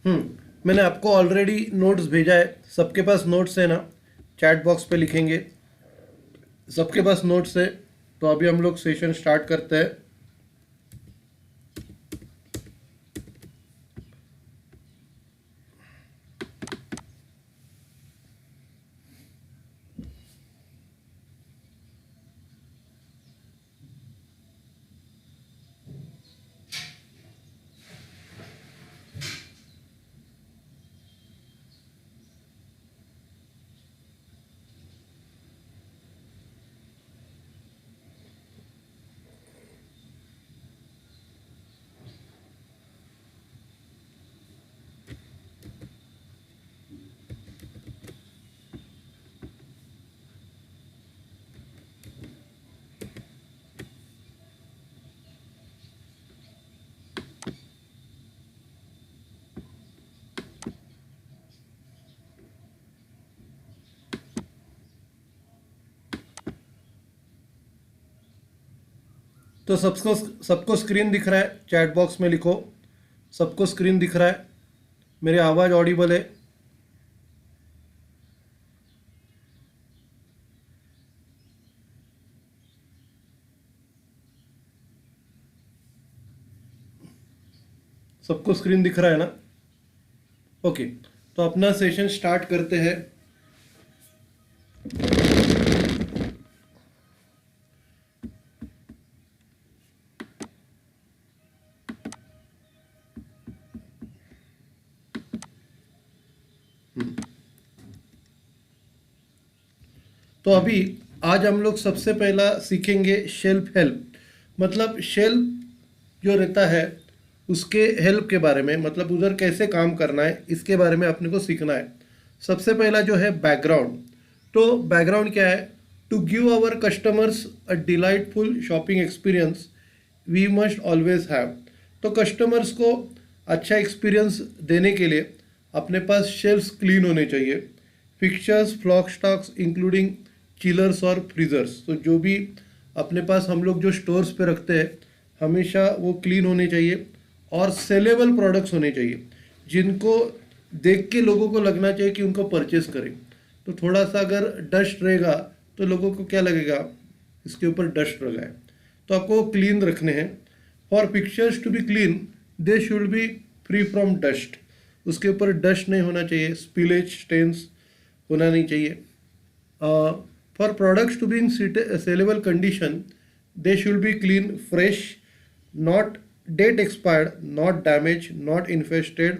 मैंने आपको already notes भेजा है। सबके पास नोट्स है ना? चैट बॉक्स पे लिखेंगे। सबके पास नोट्स है तो अभी हम लोग सेशन स्टार्ट करते हैं। तो सबको स्क्रीन दिख रहा है? चैट बॉक्स में लिखो, सबको स्क्रीन दिख रहा है? मेरी आवाज़ ऑडिबल है? सबको स्क्रीन दिख रहा है ना? ओके, तो अपना सेशन स्टार्ट करते हैं। तो अभी आज हम लोग सबसे पहला सीखेंगे शेल्फ हेल्प। मतलब शेल्फ जो रहता है उसके हेल्प के बारे में, मतलब उधर कैसे काम करना है इसके बारे में अपने को सीखना है। सबसे पहला जो है बैकग्राउंड। तो बैकग्राउंड क्या है? To give our customers a delightful shopping experience we must always have. तो कस्टमर्स को अच्छा एक्सपीरियंस देने के लिए अपने पास शेल्फ्स क्लीन होने चाहिए। Fixtures, flock stocks including chillers और फ्रीजर्स, तो जो भी अपने पास हम लोग जो स्टोर्स पे रखते हैं हमेशा वो क्लीन होने चाहिए। और सेलेबल प्रोडक्ट्स होने चाहिए जिनको देख के लोगों को लगना चाहिए कि उनको परचेस करें। तो थोड़ा सा अगर डस्ट रहेगा तो लोगों को क्या लगेगा, इसके ऊपर डस्ट लगा है। तो आपको क्लीन रखने हैं। For pictures to be clean they should be free from dust. उसके ऊपर डस्ट नहीं होना चाहिए, स्पिलेज स्टेन्स होना नहीं चाहिए। For products to be in saleable condition they should be clean, fresh, not date expired, not damage, not infested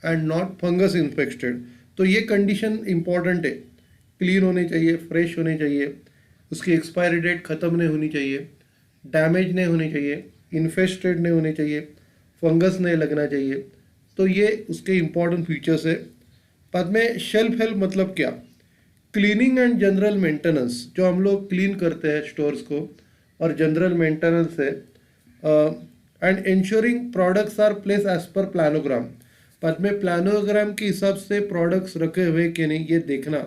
and not fungus infected. तो ये कंडीशन इंपॉर्टेंट है। क्लीन होने चाहिए, फ्रेश होने चाहिए, उसकी एक्सपायरी डेट ख़त्म नहीं होनी चाहिए, डैमेज नहीं होनी चाहिए, इन्फेस्टेड नहीं होने चाहिए, फंगस नहीं लगना चाहिए। तो ये उसके इम्पॉर्टेंट फीचर्स है। बाद में शेल्फ हेल्प मतलब क्या? क्लीनिंग एंड जनरल मेंटेनेंस, जो हम लोग क्लीन करते हैं स्टोर्स को, और जनरल मेंटेनेंस है। And ensuring products are place as per planogram. बाद में प्लानोग्राम के हिसाब से प्रोडक्ट्स रखे हुए कि नहीं ये देखना।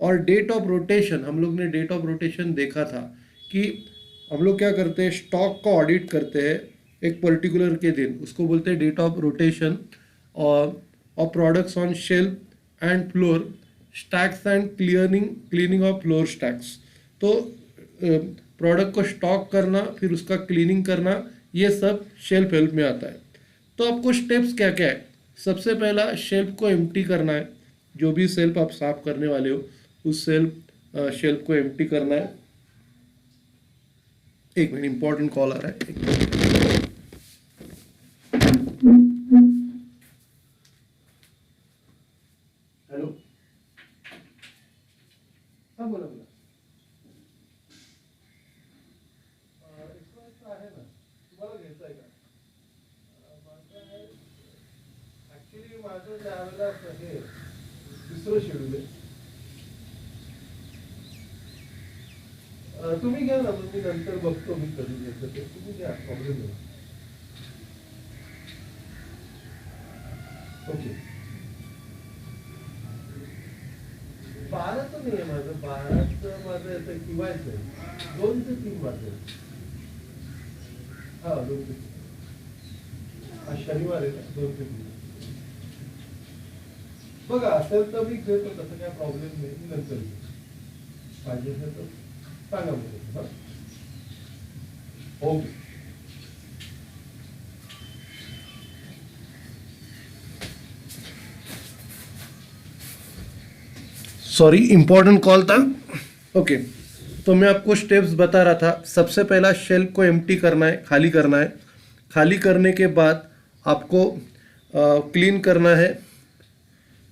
और डेट ऑफ रोटेशन, हम लोग ने डेट ऑफ रोटेशन देखा था कि हम लोग क्या करते हैं, स्टॉक का ऑडिट करते हैं एक पर्टिकुलर के दिन, उसको बोलते हैं डेट ऑफ रोटेशन। और products on shelf and floor, stacks and cleaning of floor stacks. तो प्रोडक्ट को स्टॉक करना, फिर उसका क्लीनिंग करना, ये सब शेल्फ हेल्प में आता है। तो आपको स्टेप्स क्या क्या है? सबसे पहला शेल्फ को एम्प्टी करना है। जो भी शेल्फ आप साफ करने वाले हो उस शेल्फ को एम्प्टी करना है। एक मिनट, इंपॉर्टेंट कॉल आ रहा है, एक मिनट। हेलो, हाँ बोला बोला। इसको आहे ना, तुम्हाला घ्यायचं आहे का? माझं आहे ॲक्च्युली, माझं त्यावेळेला हे दुसरं शेड्यूल आहे। तुम्ही घ्या ना, मग मी नंतर बघतो मी कधी घ्यायचं ते, तुम्ही घ्या, प्रॉब्लेम नाही। ओके, 12चं नाही आहे माझं, 12चं माझं येतं किवायचं आहे, 2 ते 3 माझं। हां, 2 ते 3 आज शनिवार आहे ना, 2 ते 3। बघा असेल तर मी घेतो, तसं काय प्रॉब्लेम नाही, नंतर घेऊ. पाहिजे असेल तर सांगा मला. ओके. सॉरी, इम्पोर्टेंट कॉल था. ओके, तो मैं आपको स्टेप्स बता रहा था. सबसे पहला शेल्फ को एम्प्टी करना है, खाली करना है. खाली करने के बाद आपको क्लीन करना है.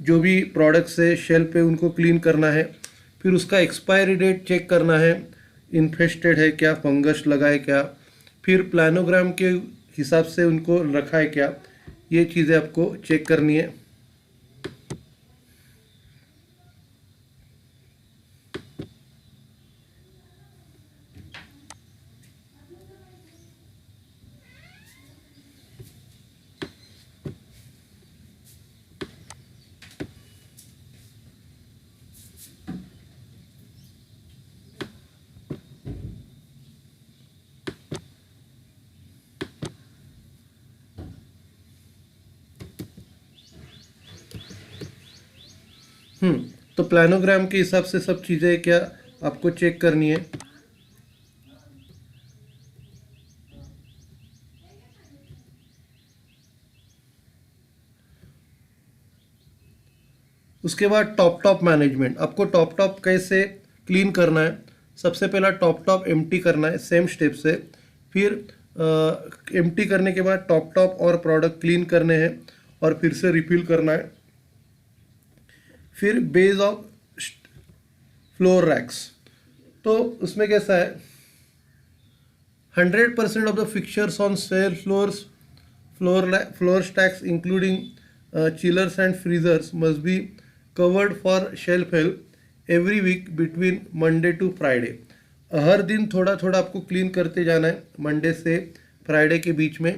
जो भी प्रोडक्ट्स है शेल्फ पे उनको क्लीन करना है. फिर उसका एक्सपायरी डेट चेक करना है, इन्फेस्टेड है क्या, फंगस लगा है क्या, फिर प्लानोग्राम के हिसाब से उनको रखा है क्या, ये चीज़ें आपको चेक करनी है. तो प्लानोग्राम के हिसाब से सब चीज़ें क्या आपको चेक करनी है. उसके बाद टॉप मैनेजमेंट. आपको टॉप कैसे क्लीन करना है. सबसे पहला टॉप एम्प्टी करना है सेम स्टेप से. फिर एम्प्टी करने के बाद टॉप और प्रोडक्ट क्लीन करने हैं और फिर से रिफिल करना है. फिर बेस ऑफ फ्लोर रैक्स. तो उसमें कैसा है, 100% of the fixtures on sale floors, floor stacks including chillers and freezers must be covered for shelf help every week between Monday to Friday. हर दिन थोड़ा थोड़ा आपको क्लीन करते जाना है मंडे से फ्राइडे के बीच में.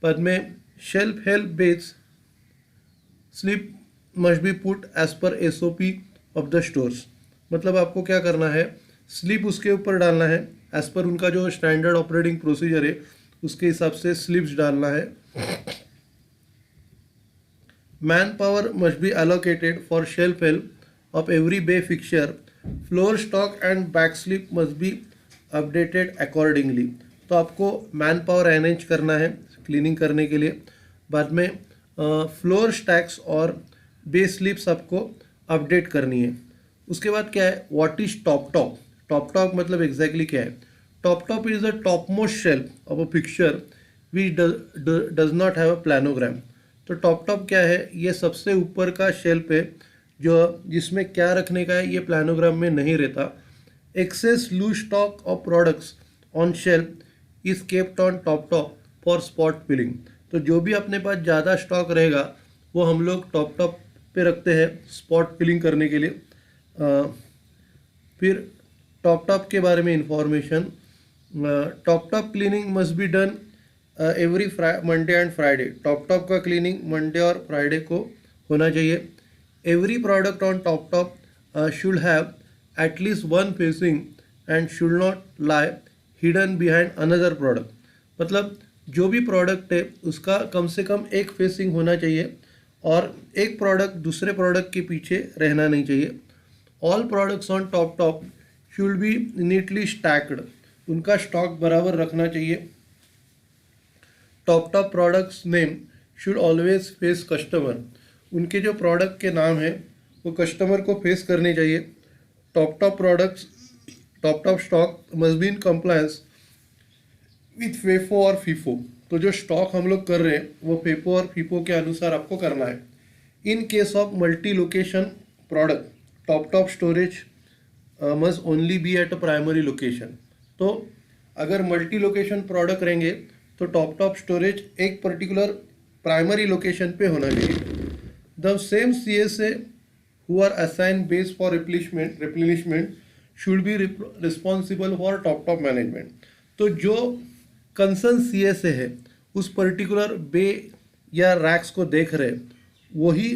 बाद में shelf help base slip must be put as per SOP of the stores. मतलब आपको क्या करना है, स्लिप उसके ऊपर डालना है एज पर उनका जो स्टैंडर्ड ऑपरेटिंग प्रोसीजर है उसके हिसाब से स्लिप्स डालना है. Man power must be allocated for shelf help of every bay fixture. Floor stock and back slip must be updated accordingly. तो आपको मैन पावर अरेंज करना है क्लीनिंग करने के लिए. बाद में फ्लोर स्टैक्स और बे स्लिप्स आपको अपडेट करनी है. उसके बाद क्या है, व्हाट इज टॉप मतलब एग्जैक्टली क्या है. Top is the topmost shelf of a picture which does not have a planogram. तो टॉप क्या है, ये सबसे ऊपर का शेल्फ है जो जिसमें क्या रखने का है ये प्लानोग्राम में नहीं रहता. Excess loose stock of products on shelf is kept on top for spot filling. तो जो भी अपने पास ज़्यादा स्टॉक रहेगा वो हम लोग टॉप पे रखते हैं स्पॉट फिलिंग करने के लिए. फिर टॉप के बारे में information. Top cleaning must be done every Monday and Friday. Top का क्लीनिंग मंडे और फ्राइडे को होना चाहिए. Every product on top should have at least one facing and should not lie hidden behind another product. मतलब जो भी product है उसका कम से कम एक फेसिंग होना चाहिए और एक प्रोडक्ट दूसरे प्रोडक्ट के पीछे रहना नहीं चाहिए. All products on top should be neatly stacked. उनका स्टॉक बराबर रखना चाहिए. Top products name should always face customer. उनके जो प्रोडक्ट के नाम हैं वो कस्टमर को फेस करने चाहिए. Top products top stock must be in compliance with FEFO और फीफो. तो जो स्टॉक हम लोग कर रहे हैं वो फेफो और फीफो के अनुसार आपको करना है. In case of multi location product top storage must only be at a primary location. तो अगर मल्टी लोकेशन प्रोडक्ट रहेंगे तो टॉप स्टोरेज एक पर्टिकुलर प्राइमरी लोकेशन पे होना चाहिए. The same CSA who are assign base for replenishment should be responsible for top management. तो जो कंसर्न CSA है उस पर्टिकुलर बे या रैक्स को देख रहे वही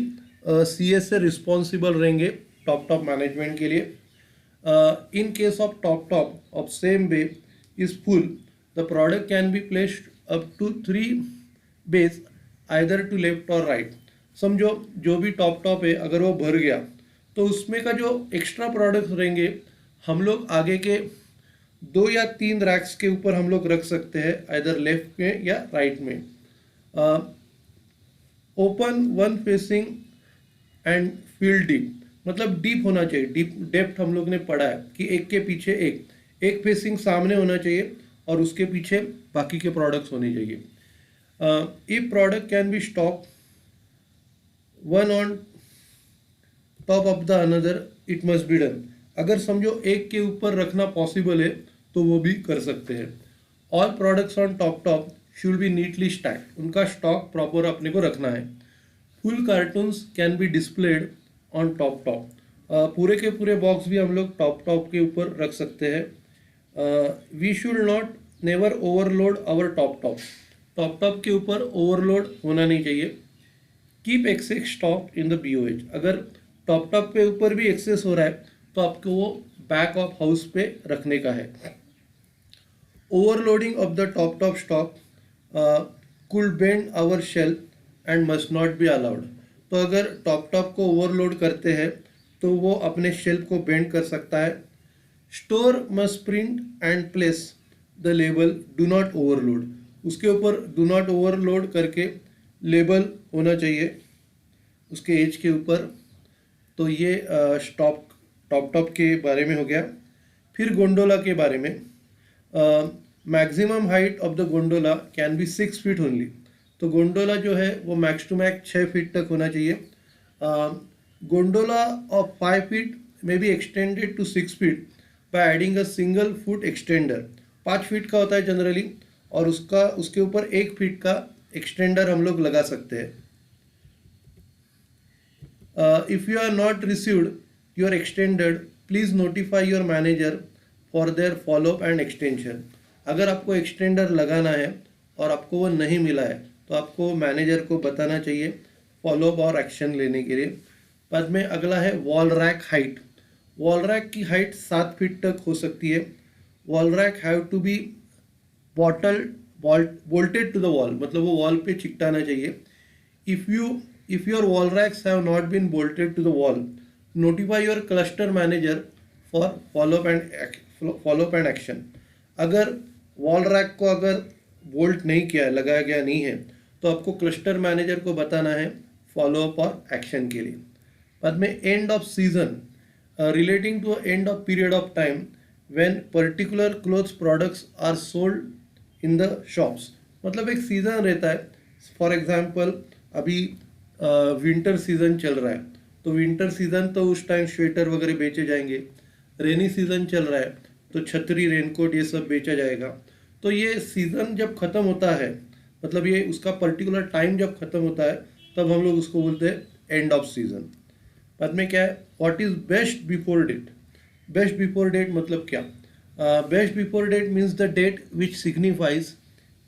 CSA रिस्पॉन्सिबल रहेंगे टॉप मैनेजमेंट के लिए. In case of top of same bay is full, the product can be placed up to 3 bays either to left or right. समझो जो भी टॉप है अगर वो भर गया तो उसमें का जो एक्स्ट्रा प्रोडक्ट्स रहेंगे हम लोग आगे के 2 या 3 रैक्स के ऊपर हम लोग रख सकते हैं, इधर लेफ्ट में या राइट में। Open one facing and feel deep, मतलब डीप होना चाहिए। डीप डेप्थ हम लोग ने पढ़ा है कि एक के पीछे एक फेसिंग सामने होना चाहिए और उसके पीछे बाकी के प्रोडक्ट्स होने चाहिए। If product can be stock one on top of the another it must be done, अगर समझो एक के ऊपर रखना पॉसिबल है तो वो भी कर सकते हैं। All products on top should be neatly stacked, उनका स्टॉक प्रॉपर अपने को रखना है। Full cartoons can be displayed on top, पूरे के पूरे बॉक्स भी हम लोग टॉप के ऊपर रख सकते हैं। We should not never overload our top के ऊपर ओवरलोड होना नहीं चाहिए। Keep excess stock in the BOH, अगर टॉप पे ऊपर भी एक्सेस हो रहा है तो आपको वो बैक ऑफ हाउस पे रखने का है। Overloading of the top stock could bend our shelf and must not be allowed, तो अगर टॉप को ओवरलोड करते हैं तो वो अपने शेल्फ को बेंड कर सकता है। Store must print and place the label do not overload, उसके ऊपर डू नॉट ओवरलोड करके लेबल होना चाहिए उसके एज के ऊपर। तो ये टॉप के बारे में हो गया। फिर गोंडोला के बारे में, maximum height of the gondola can be 6 feet only, तो गोंडोला जो है वो मैक्स टू मैक्स 6 फीट तक होना चाहिए। Gondola of 5 feet may be extended to 6 feet by adding a single foot extender, 5 feet का होता है जनरली और उसके ऊपर 1 फीट का एक्सटेंडर हम लोग लगा सकते हैं। If you are not received your extender please notify your manager for their follow up and extension, अगर आपको एक्सटेंडर लगाना है और आपको वो नहीं मिला है तो आपको मैनेजर को बताना चाहिए फॉलोअप और एक्शन लेने के लिए। बाद में अगला है wall rack height, wall rack की हाइट 7 फीट तक हो सकती है। Wall rack have to be bolted to the wall, मतलब वो वॉल पे चिकटाना चाहिए। If your wall racks have not been bolted to the wall notify your cluster manager for follow up and action, अगर वॉल रैक को अगर bolt नहीं किया है, लगाया गया नहीं है तो आपको क्लस्टर मैनेजर को बताना है फॉलोअप और एक्शन के लिए। बाद में end of season, relating to end of period of time when particular clothes products are sold in the shops, मतलब एक सीज़न रहता है। फॉर एग्जांपल अभी विंटर सीज़न चल रहा है तो विंटर सीज़न तो उस टाइम स्वेटर वगैरह बेचे जाएंगे। रेनी सीज़न चल रहा है तो छतरी, रेनकोट ये सब बेचा जाएगा। तो ये सीज़न जब ख़त्म होता है, मतलब ये उसका पर्टिकुलर टाइम जब ख़त्म होता है तब हम लोग उसको बोलते हैं एंड ऑफ सीज़न। बाद में क्या है, what is best before date, best before date मतलब क्या, best before date means the date which signifies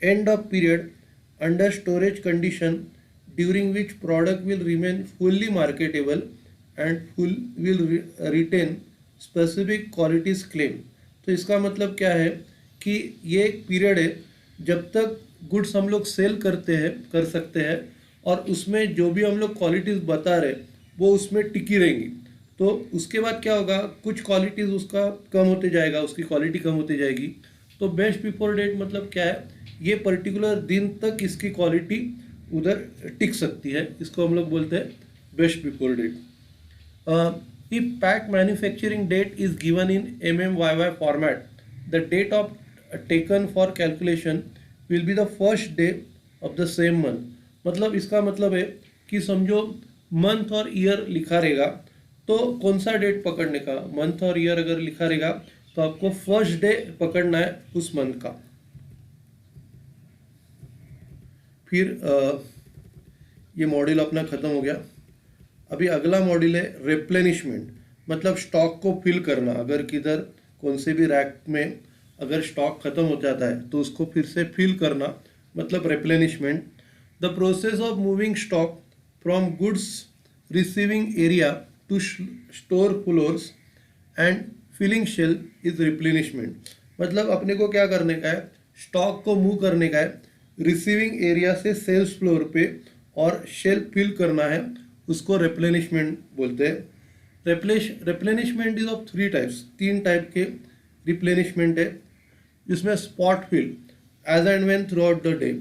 end of period under storage condition during which product will remain fully marketable and will retain specific qualities claim. तो इसका मतलब क्या है कि ये एक पीरियड है जब तक गुड्स हम लोग सेल कर सकते हैं और उसमें जो भी हम लोग क्वालिटीज़ बता रहे वो उसमें टिकी रहेंगी। तो उसके बाद क्या होगा, कुछ क्वालिटीज़ उसका कम होते जाएगा, उसकी क्वालिटी कम होती जाएगी। तो बेस्ट बिफोर डेट मतलब क्या है, ये पर्टिकुलर दिन तक इसकी क्वालिटी उधर टिक सकती है, इसको हम लोग बोलते हैं best before date. If pack manufacturing date is given in MMYY format, the date of taken for calculation will be the first day of the same month. मतलब इसका मतलब है कि समझो मंथ और ईयर लिखा रहेगा तो कौन सा डेट पकड़ने का, मंथ और ईयर अगर लिखा रहेगा तो आपको फर्स्ट डे पकड़ना है उस मंथ का। फिर ये मॉड्यूल अपना ख़त्म हो गया। अभी अगला मॉड्यूल है रिप्लेनिशमेंट, मतलब स्टॉक को फिल करना। अगर किधर कौन से भी रैक में अगर स्टॉक ख़त्म हो जाता है तो उसको फिर से फिल करना, मतलब replenishment. The process of moving stock from goods receiving area to store floors and filling shelf is replenishment. मतलब अपने को क्या करने का है, स्टॉक को मूव करने का है रिसीविंग एरिया से सेल्स फ्लोर पे और शेल्फ फिल करना है, उसको रिप्लेनिशमेंट बोलते हैं। Replenishment is of 3 types, 3 type के रिप्लेनिशमेंट है, जिसमें spot fill as and when throughout the day.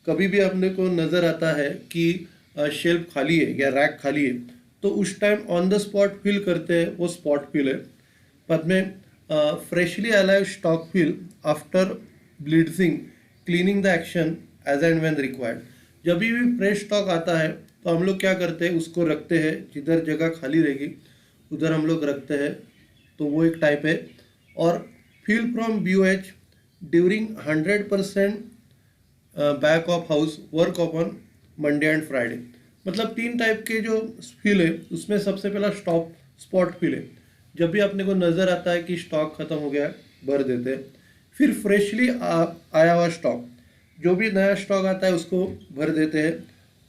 कभी भी अपने को नज़र आता है कि शेल्फ खाली है या रैक खाली है, तो उस time on the spot fill करते हैं, वो स्पॉट फिल है। बाद में freshly alive stock fill after bleeding cleaning the action as and when required. जब भी फ्रेश स्टॉक आता है तो हम लोग क्या करते हैं, उसको रखते हैं, जिधर जगह खाली रहेगी उधर हम लोग रखते हैं, तो वो एक टाइप है। और fill from BOH during 100% back of house work upon Monday and Friday. मतलब 3 टाइप के जो फिल है, उसमें सबसे पहला स्पॉट फिल है। जब भी अपने को नज़र आता है कि स्टॉक ख़त्म हो गया, भर देते हैं। फिर फ्रेशली आया हुआ स्टॉक, जो भी नया स्टॉक आता है उसको भर देते हैं।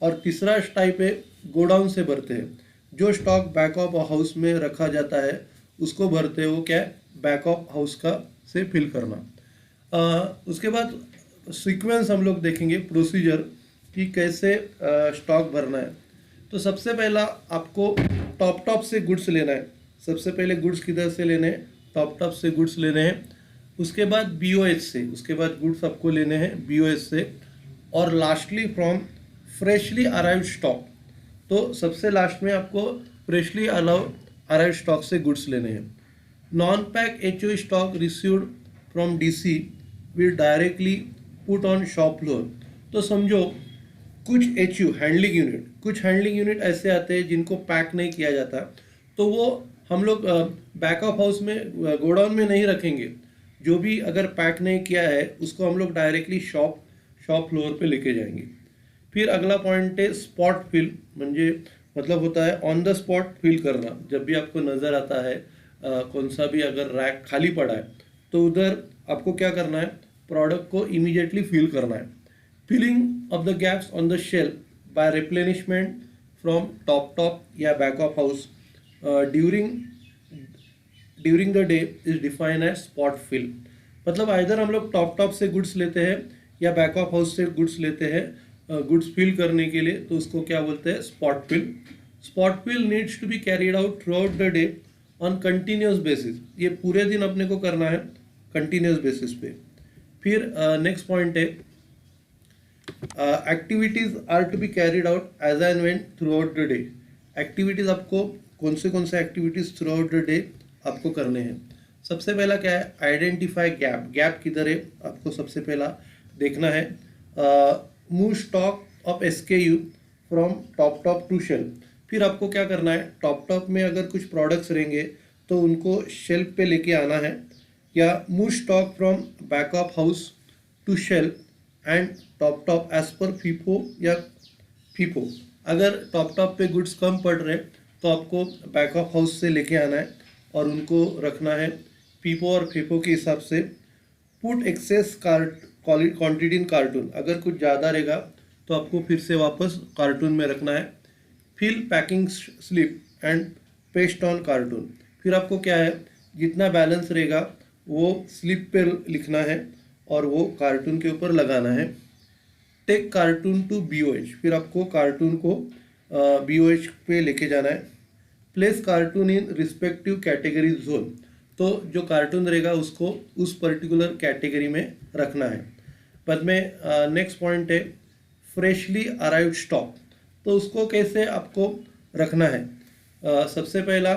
और तीसरा टाइप है गोडाउन से भरते हैं, जो स्टॉक बैक ऑफ हाउस में रखा जाता है उसको भरते हैं। वो क्या है, बैक ऑफ हाउस का से फिल करना। उसके बाद सीक्वेंस हम लोग देखेंगे, प्रोसीजर कि कैसे स्टॉक भरना है। तो सबसे पहला आपको टॉप से गुड्स लेना है। सबसे पहले गुड्स किधर से लेने हैं, टॉप से गुड्स लेने हैं। उसके बाद BOH से, उसके बाद गुड्स आपको लेने हैं BOH से। और lastly from freshly arrived stock, तो सबसे लास्ट में आपको फ्रेशली अराइव्ड स्टॉक से गुड्स लेने हैं। Non pack HO stock received from DC will directly put on shop floor. तो समझो कुछ HU हैंडलिंग यूनिट ऐसे आते हैं जिनको पैक नहीं किया जाता, तो वो हम लोग बैक ऑफ हाउस में गोडाउन में नहीं रखेंगे। जो भी अगर पैक नहीं किया है उसको हम लोग डायरेक्टली शॉप फ्लोर पे लेके जाएंगे। फिर अगला पॉइंट है स्पॉट फिल, मतलब होता है ऑन द स्पॉट फिल करना। जब भी आपको नज़र आता है कौन सा भी अगर रैक खाली पड़ा है, तो उधर आपको क्या करना है, प्रोडक्ट को इमीडिएटली फिल करना है। Filling of the gaps on the shelf by replenishment from top या back of house during the day is defined as spot fill. मतलब आइदर हम लोग टॉप से गुड्स लेते हैं या बैक ऑफ हाउस से गुड्स लेते हैं गुड्स फिल करने के लिए, तो उसको क्या बोलते हैं, spot fill. Spot fill needs to be carried out throughout the day on continuous basis. ये पूरे दिन अपने को करना है कंटिन्यूस बेसिस पे। फिर नेक्स्ट पॉइंट है activities are to be carried out as and when throughout the day. Activities आपको कौन से activities throughout the day आपको करने हैं। सबसे पहला क्या है, आइडेंटिफाई गैप किधर है आपको सबसे पहला देखना है। Move stock of SKU from top to shelf. फिर आपको क्या करना है, टॉप में अगर कुछ प्रोडक्ट्स रहेंगे तो उनको शेल्फ पे लेके आना है। या move stock from back of house to shelf and top as per FIFO. अगर टॉप पे गुड्स कम पड़ रहे तो आपको बैक ऑफ हाउस से लेके आना है और उनको रखना है फीफो और फीफो के हिसाब से। Put excess quantity in carton, अगर कुछ ज़्यादा रहेगा तो आपको फिर से वापस कार्टून में रखना है। Fill packing slip and paste on carton. फिर आपको क्या है, जितना बैलेंस रहेगा वो स्लिप पे लिखना है और वो कार्टून के ऊपर लगाना है। टेक कार्टून टू BOH, फिर आपको कार्टून को BOH पे लेके जाना है। Place cartoon in respective category zone, तो जो कार्टून रहेगा उसको उस पर्टिकुलर कैटेगरी में रखना है। बाद में नेक्स्ट पॉइंट है फ्रेशली अराइव्ड स्टॉक, तो उसको कैसे आपको रखना है। सबसे पहला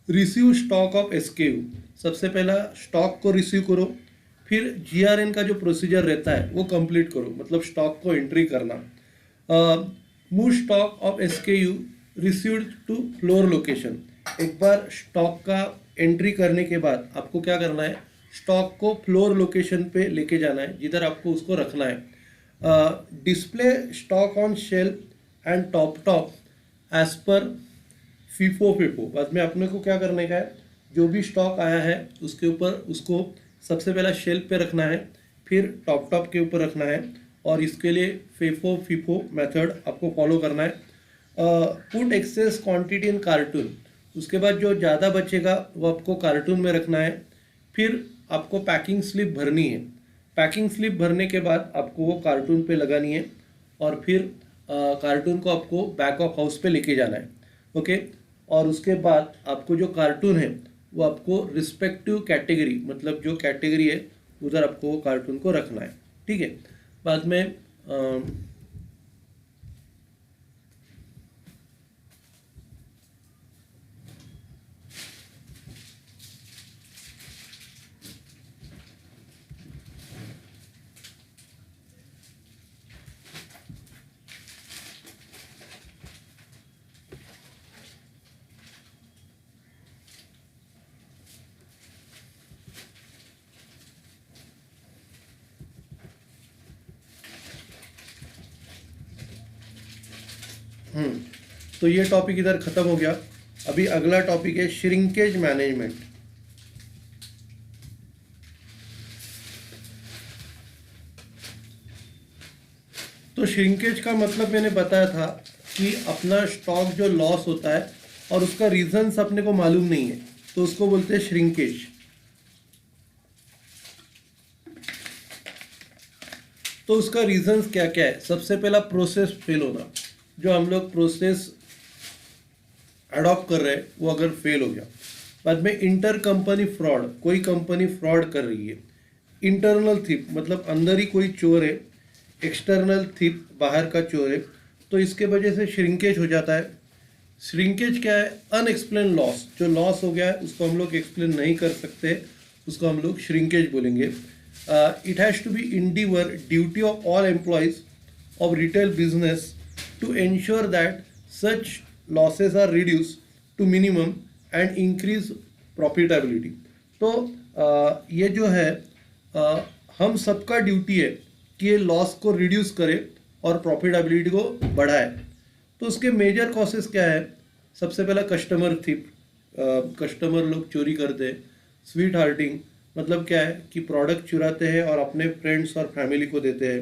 रिसीव स्टॉक ऑफ SKU, सबसे पहला स्टॉक को रिसीव करो। फिर GRN का जो प्रोसीजर रहता है वो कंप्लीट करो, मतलब स्टॉक को एंट्री करना। Move stock of SKU received to floor location. एक बार स्टॉक का एंट्री करने के बाद आपको क्या करना है, स्टॉक को फ्लोर लोकेशन पे लेके जाना है जिधर आपको उसको रखना है। Display stock on shelf and top as per FIFO. बाद में अपने को क्या करने का है, जो भी स्टॉक आया है उसके ऊपर उसको सबसे पहला शेल्फ पे रखना है, फिर टॉप के ऊपर रखना है। और इसके लिए फीफो मेथड आपको फॉलो करना है। Put excess quantity in carton, उसके बाद जो ज़्यादा बचेगा वो आपको कार्टून में रखना है। फिर आपको पैकिंग स्लिप भरनी है। पैकिंग स्लिप भरने के बाद आपको वो कार्टून पे लगानी है और फिर कार्टून को आपको बैक ऑफ हाउस पे लेके जाना है। ओके, और उसके बाद आपको जो कार्टून है वो आपको रिस्पेक्टिव कैटेगरी, मतलब जो कैटेगरी है उधर आपको वो कार्टून को रखना है। ठीक है, बाद में हम्म तो ये टॉपिक इधर खत्म हो गया। अभी अगला टॉपिक है श्रिंकेज मैनेजमेंट। तो श्रिंकेज का मतलब मैंने बताया था कि अपना स्टॉक जो लॉस होता है और उसका रीजंस अपने को मालूम नहीं है, तो उसको बोलते हैं श्रिंकेज। तो उसका रीजंस क्या क्या है? सबसे पहला प्रोसेस फेल होना, जो हम लोग प्रोसेस अडॉप्ट कर रहे हैं वो अगर फेल हो गया। बाद में इंटर कंपनी फ्रॉड, कोई कंपनी फ्रॉड कर रही है। इंटरनल थीप, मतलब अंदर ही कोई चोर है। एक्सटर्नल थीप, बाहर का चोर है। तो इसके वजह से श्रिंकेज हो जाता है। श्रिंकेज क्या है? अनएक्सप्लेन लॉस, जो लॉस हो गया है उसको हम लोग एक्सप्लेन नहीं कर सकते, उसको हम लोग श्रिंकेज बोलेंगे। It has to be endeavour duty of all employees of retail business to ensure that such losses are reduced to minimum and increase profitability। तो ये जो है हम सबका ड्यूटी है कि ये लॉस को रिड्यूस करे और प्रॉफिटेबिलिटी को बढ़ाए। तो उसके मेजर कॉसेस क्या है? सबसे पहला कस्टमर थीप, कस्टमर लोग चोरी करते हैं। स्वीट हार्टिंग, मतलब क्या है कि प्रोडक्ट चुराते हैं और अपने फ्रेंड्स और फैमिली को देते हैं।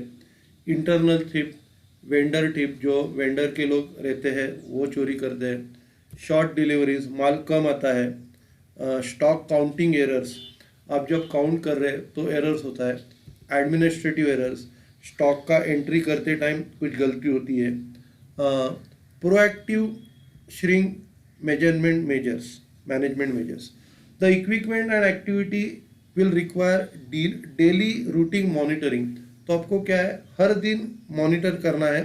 इंटरनल थीप, वेंडर टिप, जो वेंडर के लोग रहते हैं वो चोरी करते हैं। शॉर्ट डिलीवरीज, माल कम आता है। स्टॉक काउंटिंग एरर्स, आप जब काउंट कर रहे हैं तो एरर्स होता है। एडमिनिस्ट्रेटिव एरर्स, स्टॉक का एंट्री करते टाइम कुछ गलती होती है। Proactive shrink management measures, the equipment and activity will require daily routine monitoring. तो आपको क्या है, हर दिन मॉनिटर करना है।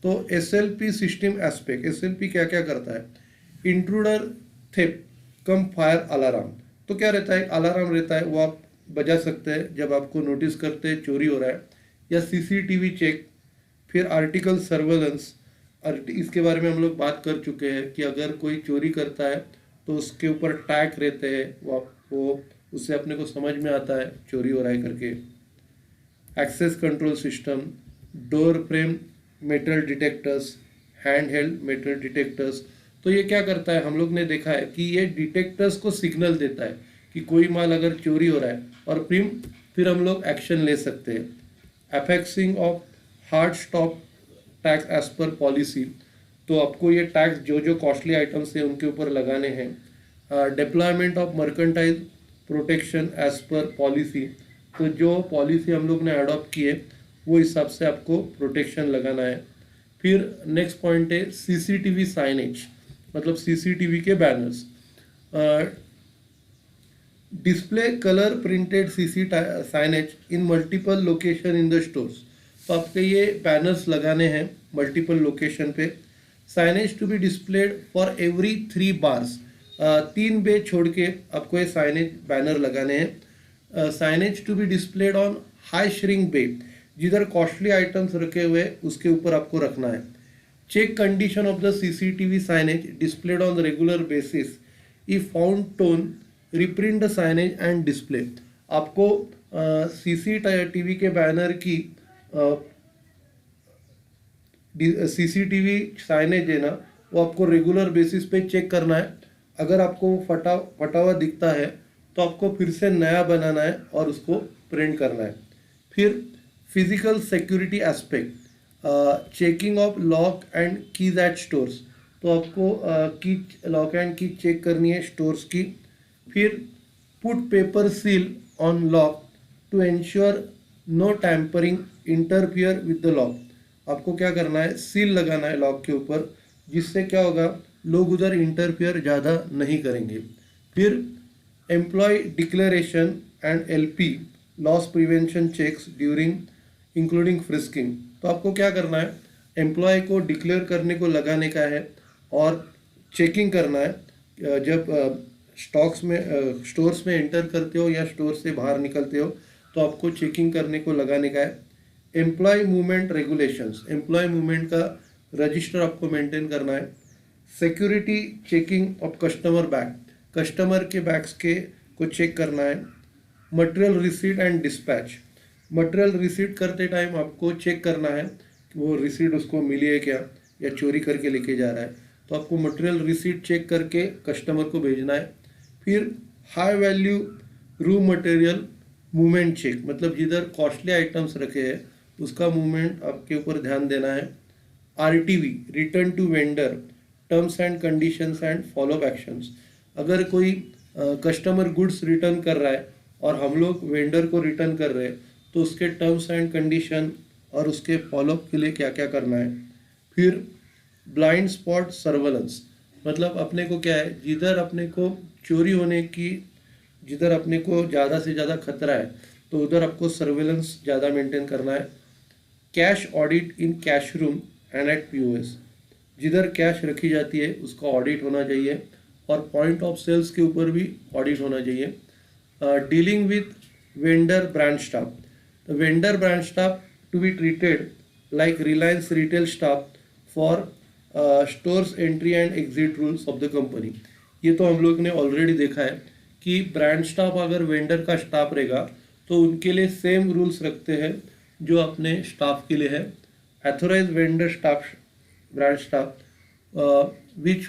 तो SLP सिस्टम एस्पेक्ट, SLP क्या क्या करता है? इंट्रूडर थेप कम फायर अलार्म। तो क्या रहता है? अलार्म रहता है, वो आप बजा सकते हैं जब आपको नोटिस करते हैं चोरी हो रहा है। या CCTV चेक। फिर आर्टिकल सर्वेलेंस, इसके बारे में हम लोग बात कर चुके हैं कि अगर कोई चोरी करता है तो उसके ऊपर टैग रहते हैं, वो उससे अपने को समझ में आता है चोरी हो रहा है करके। Access control system, door frame metal detectors, hand held metal detectors. तो ये क्या करता है? हम लोग ने देखा है कि ये डिटेक्टर्स को सिग्नल देता है कि कोई माल अगर चोरी हो रहा है, और फिर हम लोग एक्शन ले सकते हैं। Affixing of hard stop tags as per policy, तो आपको ये टैक्स जो जो कॉस्टली आइटम्स है उनके ऊपर लगाने हैं। Deployment of mercantile protection as per policy, तो जो पॉलिसी हम लोग ने अडॉप्ट की है वो हिसाब से आपको प्रोटेक्शन लगाना है। फिर नेक्स्ट पॉइंट है CCTV साइनेज, मतलब CCTV के banners. Display colour printed CC signage in multiple location in the stores. तो आपके ये बैनर्स लगाने हैं मल्टीपल लोकेशन पे। Signage to be displayed for every 3 bars, 3 bay छोड़ के आपको ये साइनेज बैनर लगाने हैं। Signage to be displayed on high shrink bay, जिधर कॉस्टली आइटम्स रखे हुए उसके ऊपर आपको रखना है। Check condition of the CCTV signage displayed on the regular basis, if found torn reprint the signage and display. आपको CCTV के बैनर की CCTV साइनेज है ना, वो आपको रेगुलर बेसिस पे चेक करना है। अगर आपको फटा हुआ दिखता है तो आपको फिर से नया बनाना है और उसको प्रिंट करना है। फिर physical security aspect, checking of lock and keys at stores, तो आपको की लॉक एंड की चेक करनी है स्टोर्स की। फिर put paper seal on lock to ensure no tampering interfere with the lock, आपको क्या करना है, सील लगाना है लॉक के ऊपर, जिससे क्या होगा, लोग उधर इंटरफियर ज़्यादा नहीं करेंगे। फिर employee declaration and LP loss prevention checks during including frisking. तो आपको क्या करना है, एम्प्लॉय को डिक्लेयर करने को लगाने का है और चेकिंग करना है। जब स्टॉक्स में स्टोर्स में एंटर करते हो या स्टोर से बाहर निकलते हो तो आपको चेकिंग करने को लगाने का है। Employee movement regulations, employee movement का रजिस्टर आपको मेंटेन करना है। Security checking of customer bag, customer के बैग्स के को चेक करना है। Material receipt and dispatch, material receipt करते टाइम आपको चेक करना है कि वो रिसीट उसको मिली है क्या या चोरी करके लेके जा रहा है, तो आपको मटेरियल रिसीट चेक करके कस्टमर को भेजना है। फिर हाई वैल्यू रू मटेरियल मूवमेंट चेक, मतलब जिधर कॉस्टली आइटम्स रखे हैं उसका मूवमेंट आपके ऊपर ध्यान देना है। RTV return to vendor terms and conditions and follow up actions, अगर कोई कस्टमर गुड्स रिटर्न कर रहा है और हम लोग वेंडर को रिटर्न कर रहे हैं तो उसके टर्म्स एंड कंडीशन और उसके फॉलोअप के लिए क्या क्या करना है। फिर ब्लाइंड स्पॉट सर्वेलेंस, मतलब अपने को क्या है, जिधर अपने को चोरी होने की, जिधर अपने को ज़्यादा से ज़्यादा खतरा है तो उधर आपको सर्वेलेंस ज़्यादा मेंटेन करना है। Cash audit in cash room and at POS, जिधर कैश रखी जाती है उसका ऑडिट होना चाहिए और पॉइंट ऑफ सेल्स के ऊपर भी ऑडिट होना चाहिए। Dealing with vendor branch staff, the vendor branch staff to be treated like Reliance retail staff for stores entry and exit rules of the company। ये तो हम लोग ने ऑलरेडी देखा है कि ब्रांच स्टाफ अगर वेंडर का स्टाफ रहेगा तो उनके लिए सेम रूल्स रखते हैं जो अपने स्टाफ के लिए है। Authorise vendor staff branch staff which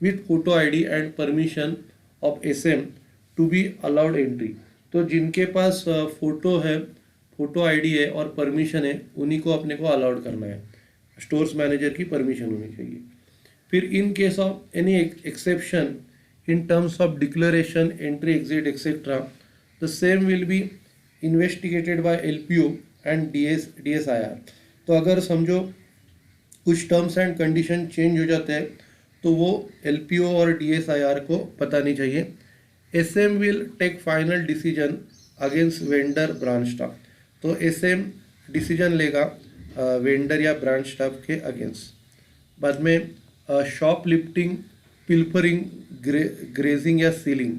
with photo ID and permission of SM to be allowed entry, तो जिनके पास फोटो है, फोटो आईडी है और परमिशन है, उन्हीं को अपने को अलाउड करना है, स्टोर्स मैनेजर की परमिशन होनी चाहिए। फिर इन case of any exception in terms of declaration entry exit etcetera the same will be investigated by LPO and DSIR. तो अगर समझो कुछ टर्म्स एंड कंडीशन चेंज हो जाते हैं तो वो एलपीओ और डीएसआईआर को पता नहीं चाहिए। SM will take final decision against vendor branch staff, तो एसएम डिसीजन लेगा वेंडर या ब्रांच स्टाफ के अगेंस्ट। बाद में शॉप लिफ्टिंग, पिल्फरिंग, ग्रेजिंग या सीलिंग,